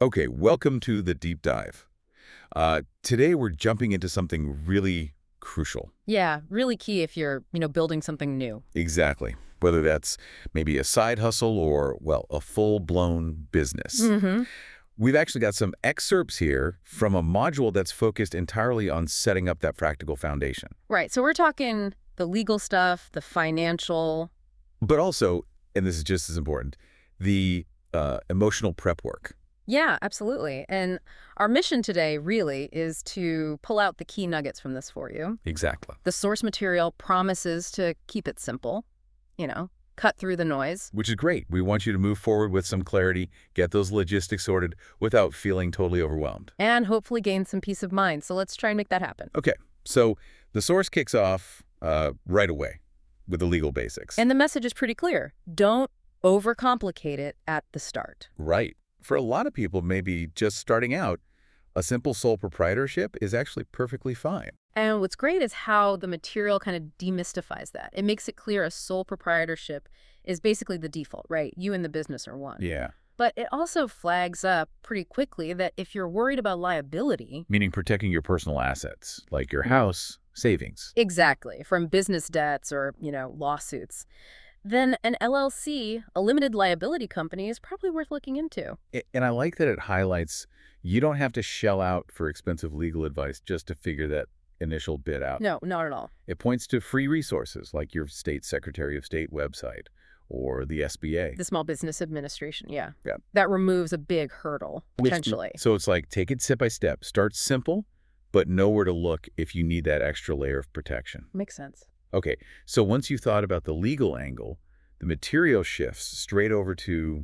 Okay, welcome to the deep dive. Today we're jumping into something really crucial. Yeah, really key if you're, building something new. Exactly. Whether that's maybe a side hustle or, well, a full-blown business. Mm-hmm. We've actually got some excerpts here from a module that's focused entirely on setting up that practical foundation. Right. So we're talking the legal stuff, the financial. But also, and this is just as important, the emotional prep work. Yeah, absolutely. And our mission today really is to pull out the key nuggets from this for you. Exactly. The source material promises to keep it simple, cut through the noise. Which is great. We want you to move forward with some clarity, get those logistics sorted without feeling totally overwhelmed. And hopefully gain some peace of mind. So let's try and make that happen. Okay, so the source kicks off right away with the legal basics. And the message is pretty clear. Don't overcomplicate it at the start. Right. For a lot of people, maybe just starting out, a simple sole proprietorship is actually perfectly fine. And what's great is how the material kind of demystifies that. It makes it clear a sole proprietorship is basically the default, right? You and the business are one. Yeah. But it also flags up pretty quickly that if you're worried about liability... Meaning protecting your personal assets, like your house, savings. Exactly, from business debts or, lawsuits. Then an LLC, a limited liability company, is probably worth looking into. And I like that it highlights you don't have to shell out for expensive legal advice just to figure that initial bit out. No, not at all. It points to free resources like your state Secretary of State website or the SBA. The Small Business Administration, yeah. Yeah. That removes a big hurdle, potentially. So it's like take it step by step. Start simple, but know where to look if you need that extra layer of protection. Makes sense. Okay, so once you've thought about the legal angle, the material shifts straight over to,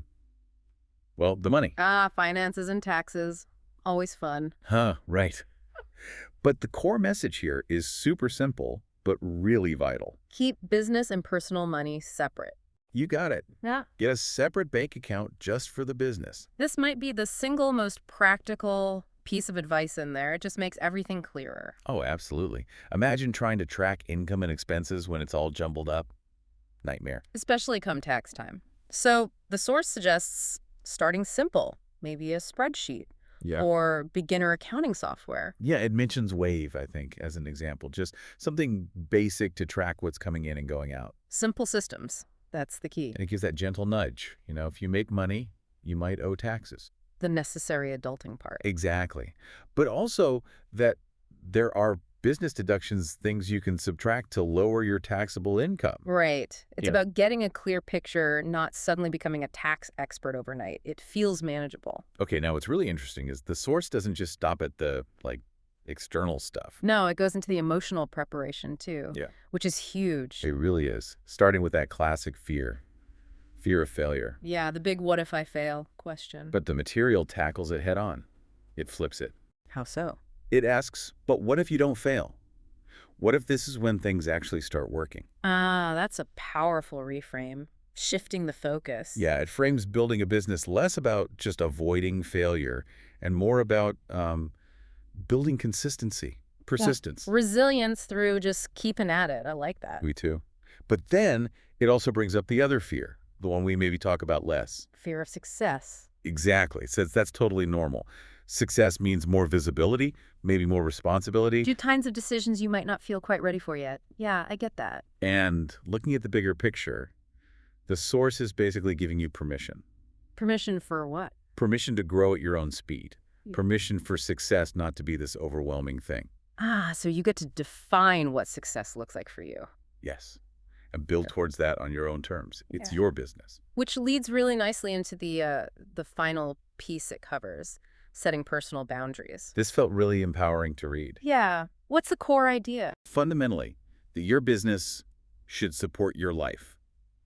well, the money. Finances and taxes. Always fun. Right. But the core message here is super simple, but really vital. Keep business and personal money separate. You got it. Yeah. Get a separate bank account just for the business. This might be the single most practical piece of advice in there. It just makes everything clearer. Oh, absolutely. Imagine trying to track income and expenses when it's all jumbled up. Nightmare. Especially come tax time. So the source suggests starting simple, maybe a spreadsheet. Yeah. Or beginner accounting software. Yeah, it mentions Wave, I think, as an example. Just something basic to track what's coming in and going out. Simple systems. That's the key. And it gives that gentle nudge. If you make money, you might owe taxes. The necessary adulting part. Exactly. But also that there are business deductions, things you can subtract to lower your taxable income. Right. It's Yeah. about getting a clear picture, not suddenly becoming a tax expert overnight. It feels manageable. Okay, now what's really interesting is the source doesn't just stop at the, external stuff. No, it goes into the emotional preparation, too. Yeah. Which is huge. It really is. Starting with that classic fear of failure. Yeah, the big what if I fail question. But the material tackles it head on. It flips it. How so? It asks, but what if you don't fail? What if this is when things actually start working? That's a powerful reframe. Shifting the focus. Yeah, it frames building a business less about just avoiding failure and more about building consistency, persistence. Yeah. Resilience through just keeping at it. I like that. We too. But then it also brings up the other fear, the one we maybe talk about less. Fear of success. Exactly. It says that's totally normal. Success means more visibility, maybe more responsibility. Do kinds of decisions you might not feel quite ready for yet. Yeah, I get that. And looking at the bigger picture, the source is basically giving you permission. Permission for what? Permission to grow at your own speed. Permission for success not to be this overwhelming thing. So you get to define what success looks like for you. Yes. And build towards that on your own terms. It's Yeah. your business. Which leads really nicely into the final piece it covers, setting personal boundaries. This felt really empowering to read. Yeah. What's the core idea? Fundamentally, that your business should support your life,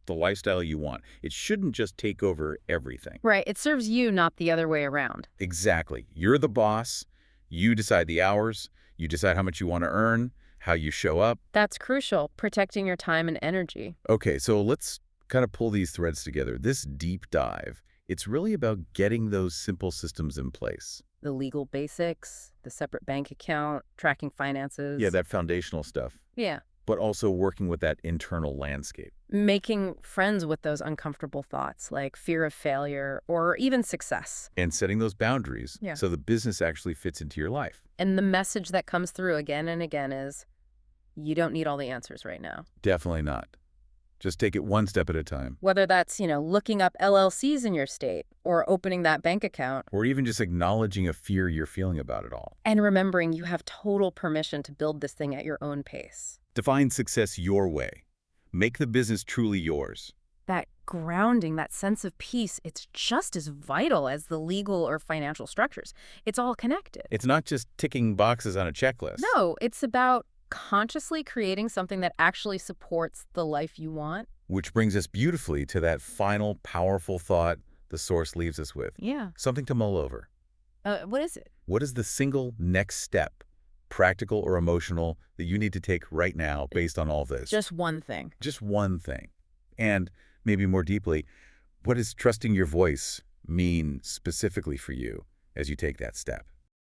the lifestyle you want. It shouldn't just take over everything. Right. It serves you, not the other way around. Exactly. You're the boss. You decide the hours. You decide how much you want to earn, how you show up. That's crucial, protecting your time and energy. Okay, so let's kind of pull these threads together. This deep dive, it's really about getting those simple systems in place. The legal basics, the separate bank account, tracking finances. Yeah, that foundational stuff. Yeah. but also working with that internal landscape. Making friends with those uncomfortable thoughts, like fear of failure or even success. And setting those boundaries Yeah. so the business actually fits into your life. And the message that comes through again and again is, you don't need all the answers right now. Definitely not. Just take it one step at a time. Whether that's, looking up LLCs in your state or opening that bank account. Or even just acknowledging a fear you're feeling about it all. And remembering you have total permission to build this thing at your own pace. Define success your way. Make the business truly yours. That grounding, that sense of peace, it's just as vital as the legal or financial structures. It's all connected. It's not just ticking boxes on a checklist. No, it's about consciously creating something that actually supports the life you want. Which brings us beautifully to that final powerful thought the source leaves us with. Yeah. Something to mull over. What is it? What is the single next step, practical or emotional, that you need to take right now based on all this? Just one thing. Just one thing. And maybe more deeply, what does trusting your voice mean specifically for you as you take that step?